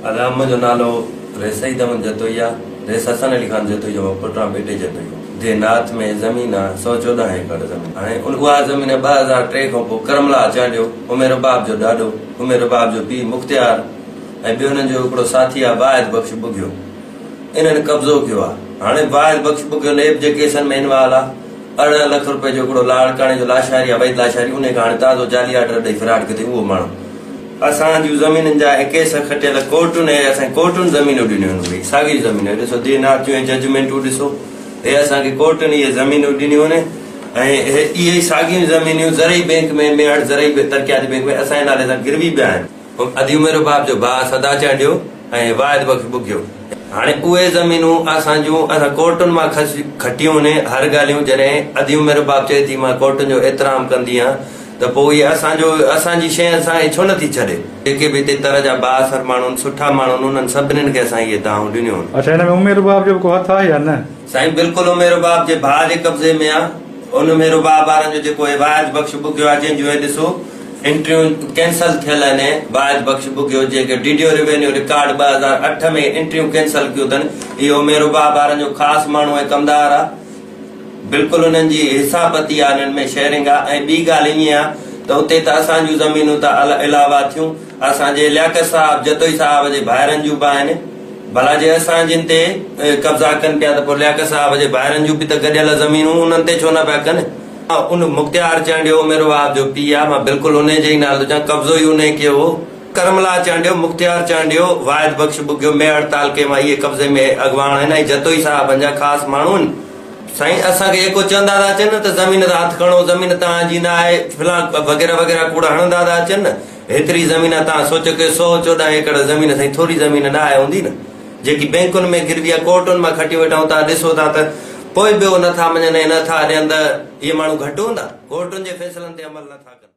अदाम जो नालो रेसई दमन जतोइया रेस हसन अली खान जतोई जो पुटरा बेटे जतोई जे नाथ में जमीन आ 114 एकड़ जमीन हाणे उहा जमीन 2003 खां पोइ करमला चाढ़ियो उमेर बाप जो ॾाॾो उमेर बाप जो पीउ मुख्तियार ऐं ॿियो हुननि जो हिकिड़ो साथी आहे वाहिद बख्श बुगियो इन्हनि कब्ज़ो कयो आहे। हाणे वाहिद बख्श बुगियो नेब जे केसनि में इनवाल आहे। 18 लाख रुपए जो हिकिड़ो लाड़काणे जो लाशारी आहे वैद लाशारी उन खां हाणे ताज़ो जाली आर्डर ॾेई फिराड कयो उहो माण्हू असांजूं ज़मीनुनि जा केस खटियल कोर्टुनि ऐं असांखे कोर्टुनि ज़मीनूं ॾिनियूं आहिनि साॻी ज़मीन ॾिसो देनाथ जूं जजमेंटूं ॾिसो हे असांखे कोर्टुनि इहे ज़मीनूं ॾिनियूं आहिनि ऐं इहे साॻियूं ज़मीनियूं ज़रई बैंक में मेड़ ज़रई तरक़ियाती बैंक में असांजे नाले सां गिरवी पिया आहिनि। अदी उमेर बाप जो भाउ सदा चांडियो ऐं वाहिद बख्श बुगियो हाणे उहे ज़मीनूं असांजूं असां कोर्टुनि मां खटियूं आहिनि हर ॻाल्हियूं जॾहिं अदी उमेर बाप चए थी मां कोर्टुनि जो एतिराम कंदी आहियां त पोइ इहे असांजी शइ असांखे छो नथी छॾे। जेके बि हिते तरह जा बासर माण्हू सुठा माण्हू उन्हनि सभिनीनि खे असां इहे दावूं ॾिनियूं आहिनि। अच्छा हिन में उमेर बाप जो को हथ आहे या न? साईं बिल्कुलु उमेर बाप जे भाउ जे कब्ज़े में आहे। उन उमेर बाप वारनि जो जेको वाहिद बख्श बुगियो आहे जंहिंजूं ॾिसो इंटरव्यू कैंसल थियल आहिनि। वाहिद बख्श बुगियो जेके डीडीओ रेवेन्यू रिकॉर्ड 2008 में इंटरव्यू कैंसल कयो अथनि इहो उमेर बाप वारनि जो ख़ासि माण्हू ऐं कमदार आहे। बिल्कुलु हुननि जी हिसाबती आहे हिननि में शेयरिंग आहे। ऐं ॿी ॻाल्हि ईअं आहे त उते त असांजूं ज़मीनूं त इलावा थियूं असांजे लियाकत साहब जतोई साहब जे भाइरनि जूं बि आहिनि भला जे असां जिन ते कब्ज़ा कनि पिया त पोइ लियाकत साहब जे भाइरनि जूं बि त गॾियल ज़मीनूं उन्हनि ते छो न पिया कनि। उन मुख्तियार चांडियो उमेर बाप जो पीउ आहे मां बिल्कुलु उन जे ई नालो चां कब्ज़ो ई उन कयो हो। करमला चांडियो मुख्तियार चांडियो वाहिद बख्श बुगियो मेड़ तालके मां इहे कब्ज़े में अॻवान आहिनि ऐं जतोई साहब जा ख़ासि माण्हू आहिनि। साईं असांखे जेको चवंदा था अचनि त ज़मीन था हथ खणो ज़मीन तव्हांजी न आहे फिलहाल वग़ैरह वग़ैरह कूड़ा हणंदा था अचनि न हेतिरी ज़मीन तव्हां सोचो की 114 एकड़ ज़मीन साईं थोरी ज़मीन न आहे हूंदी न जेकी बैंकुनि में गिरवी आहे कोर्टुनि मां खटी वेठा था ॾिसो था त पोइ बि नथा मञनि नथा ॾियनि त इहे माण्हू घटि हूंदा कोर्टुनि जे फ़ैसिलनि ते अमल नथा कनि।